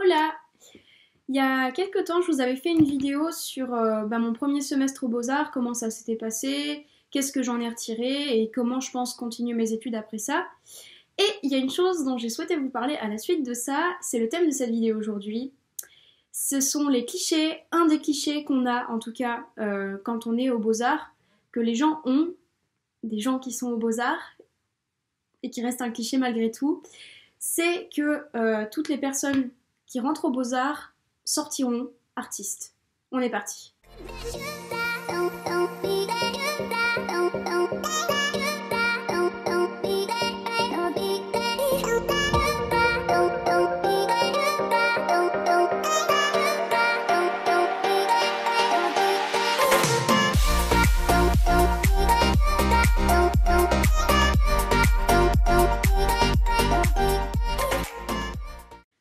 Hola! Il y a quelques temps, je vous avais fait une vidéo sur mon premier semestre aux Beaux-Arts, comment ça s'était passé, qu'est-ce que j'en ai retiré et comment je pense continuer mes études après ça. Et il y a une chose dont j'ai souhaité vous parler à la suite de ça, c'est le thème de cette vidéo aujourd'hui. Ce sont les clichés, un des clichés qu'on a en tout cas quand on est aux Beaux-Arts, que les gens ont, des gens qui sont aux Beaux-Arts, et qui reste un cliché malgré tout, c'est que toutes les personnes qui rentrent aux Beaux-Arts sortiront artistes. On est parti.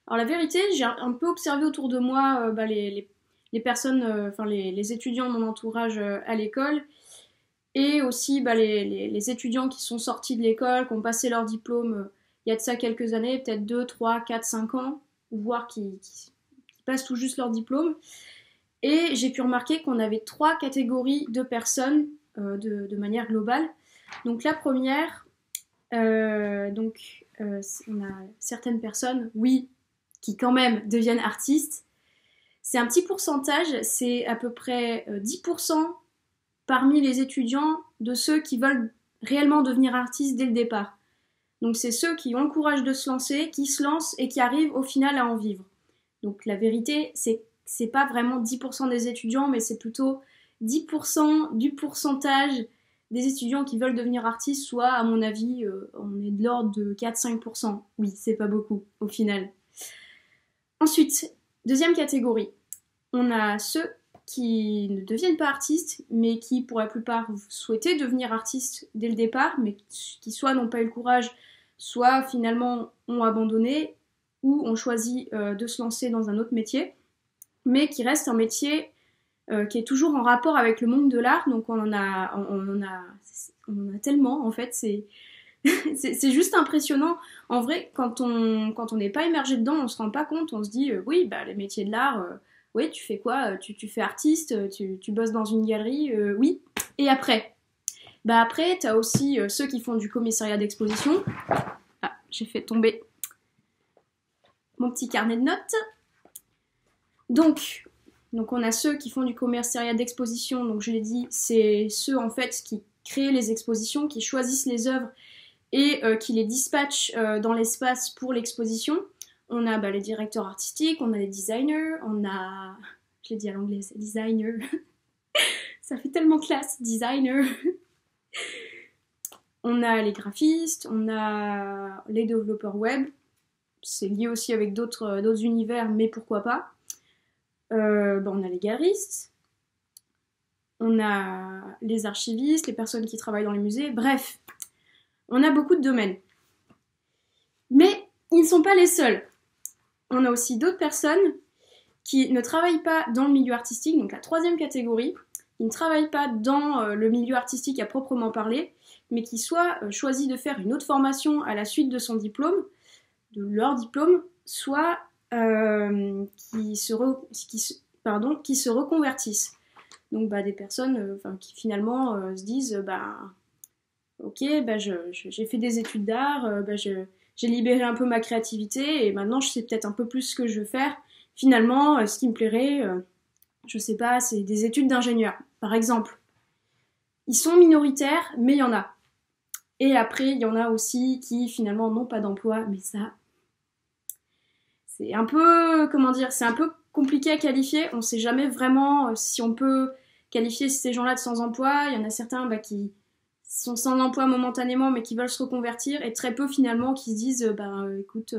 Alors la vérité, j'ai un peu observé autour de moi les personnes, les étudiants de mon entourage à l'école, et aussi les étudiants qui sont sortis de l'école, qui ont passé leur diplôme il y a de ça quelques années, peut-être 2, 3, 4, 5 ans, voire qui passent tout juste leur diplôme. Et j'ai pu remarquer qu'on avait 3 catégories de personnes de manière globale. Donc la première, on a certaines personnes, oui, qui quand même deviennent artistes. C'est un petit pourcentage, c'est à peu près 10% parmi les étudiants de ceux qui veulent réellement devenir artistes dès le départ. Donc c'est ceux qui ont le courage de se lancer, qui se lancent et qui arrivent au final à en vivre. Donc la vérité, c'est pas vraiment 10% des étudiants, mais c'est plutôt 10% du pourcentage des étudiants qui veulent devenir artistes, soit à mon avis, on est de l'ordre de 4-5%. Oui, c'est pas beaucoup au final. Ensuite, deuxième catégorie, on a ceux qui ne deviennent pas artistes, mais qui pour la plupart souhaitaient devenir artistes dès le départ, mais qui soit n'ont pas eu le courage, soit finalement ont abandonné, ou ont choisi de se lancer dans un autre métier, mais qui reste un métier qui est toujours en rapport avec le monde de l'art, donc on en a tellement en fait, c'est juste impressionnant. En vrai, quand on n'est pas immergé dedans, on se rend pas compte, on se dit oui, les métiers de l'art, oui, tu fais quoi, tu fais artiste, tu bosses dans une galerie, oui. Et après après, t'as aussi ceux qui font du commissariat d'exposition. Ah, j'ai fait tomber mon petit carnet de notes. Donc on a ceux qui font du commissariat d'exposition, donc je l'ai dit, c'est ceux en fait qui créent les expositions, qui choisissent les œuvres et qui les dispatchent dans l'espace pour l'exposition. On a les directeurs artistiques, on a les designers, on a... Je l'ai dit à l'anglais, c'est designer. Ça fait tellement classe, designer. On a les graphistes, on a les développeurs web. C'est lié aussi avec d'autres univers, mais pourquoi pas. On a les galeristes. On a les archivistes, les personnes qui travaillent dans les musées. Bref, on a beaucoup de domaines. Mais ils ne sont pas les seuls. On a aussi d'autres personnes qui ne travaillent pas dans le milieu artistique, donc la troisième catégorie, qui ne travaillent pas dans le milieu artistique à proprement parler, mais qui soit choisissent de faire une autre formation à la suite de son diplôme, de leur diplôme, soit qui se reconvertissent. Donc des personnes qui finalement se disent ok, j'ai fait des études d'art, j'ai libéré un peu ma créativité et maintenant je sais peut-être un peu plus ce que je veux faire. Finalement, ce qui me plairait, je sais pas, c'est des études d'ingénieur, par exemple. Ils sont minoritaires, mais il y en a. Et après, il y en a aussi qui finalement n'ont pas d'emploi, mais ça, c'est un peu, c'est un peu compliqué à qualifier. On sait jamais vraiment si on peut qualifier ces gens-là de sans emploi. Il y en a certains qui sont sans emploi momentanément mais qui veulent se reconvertir, et très peu finalement qui se disent écoute,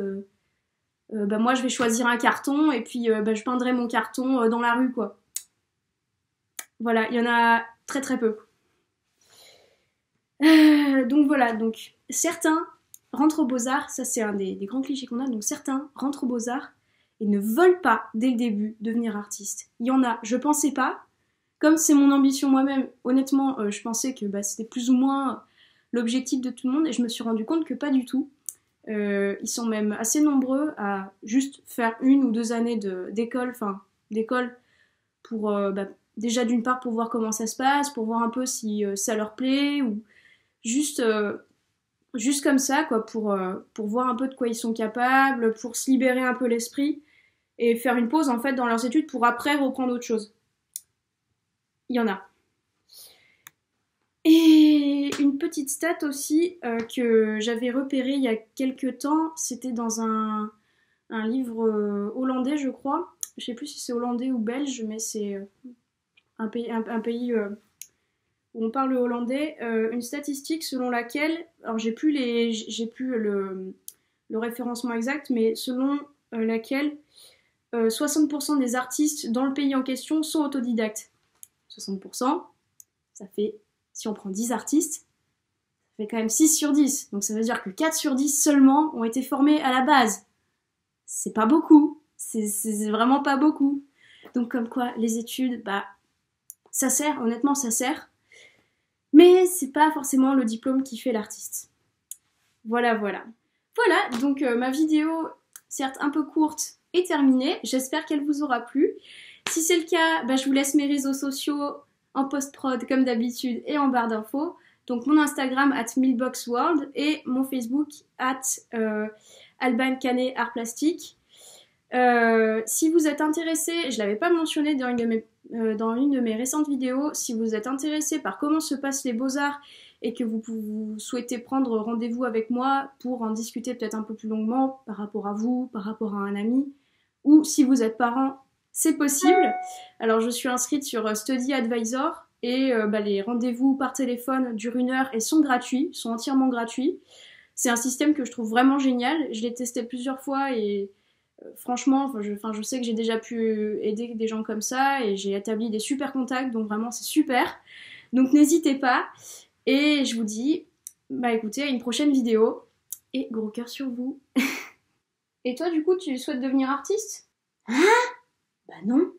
moi je vais choisir un carton et puis je peindrai mon carton dans la rue, quoi. Voilà, il y en a très très peu. Donc voilà, donc certains rentrent aux Beaux-Arts, ça c'est un des grands clichés qu'on a, donc certains rentrent aux Beaux-Arts et ne veulent pas dès le début devenir artistes. Il y en a, je pensais pas. Comme c'est mon ambition moi-même, honnêtement, je pensais que c'était plus ou moins l'objectif de tout le monde, et je me suis rendu compte que pas du tout. Ils sont même assez nombreux à juste faire 1 ou 2 années d'école, pour déjà d'une part pour voir comment ça se passe, pour voir un peu si ça leur plaît, ou juste, juste comme ça, quoi, pour voir un peu de quoi ils sont capables, pour se libérer un peu l'esprit, et faire une pause en fait dans leurs études pour après reprendre autre chose. Il y en a. Et une petite stat aussi que j'avais repérée il y a quelques temps, c'était dans un livre hollandais, je crois. Je sais plus si c'est hollandais ou belge, mais c'est un pays où on parle le hollandais. Une statistique selon laquelle, alors j'ai plus le référencement exact, mais selon laquelle 60% des artistes dans le pays en question sont autodidactes. 60%, ça fait, si on prend 10 artistes, ça fait quand même 6 sur 10. Donc ça veut dire que 4 sur 10 seulement ont été formés à la base. C'est pas beaucoup. C'est vraiment pas beaucoup. Donc comme quoi, les études, ça sert, honnêtement ça sert. Mais c'est pas forcément le diplôme qui fait l'artiste. Voilà, voilà. Voilà, donc ma vidéo, certes un peu courte, est terminée. J'espère qu'elle vous aura plu. Si c'est le cas, je vous laisse mes réseaux sociaux en post-prod comme d'habitude et en barre d'infos. Donc mon Instagram @milboxworld et mon Facebook @Alban Canet Art Plastique. Si vous êtes intéressé, je l'avais pas mentionné dans une de mes récentes vidéos, si vous êtes intéressé par comment se passent les beaux-arts et que vous souhaitez prendre rendez-vous avec moi pour en discuter peut-être un peu plus longuement par rapport à vous, par rapport à un ami, ou si vous êtes parent, c'est possible. Alors je suis inscrite sur Study Advisor et les rendez-vous par téléphone durent 1 heure et sont gratuits, sont entièrement gratuits. C'est un système que je trouve vraiment génial. Je l'ai testé plusieurs fois et franchement, je sais que j'ai déjà pu aider des gens comme ça et j'ai établi des super contacts, donc vraiment c'est super. Donc n'hésitez pas et je vous dis, écoutez, à une prochaine vidéo et gros cœur sur vous. Et toi du coup, tu souhaites devenir artiste ? Hein ? Bah non.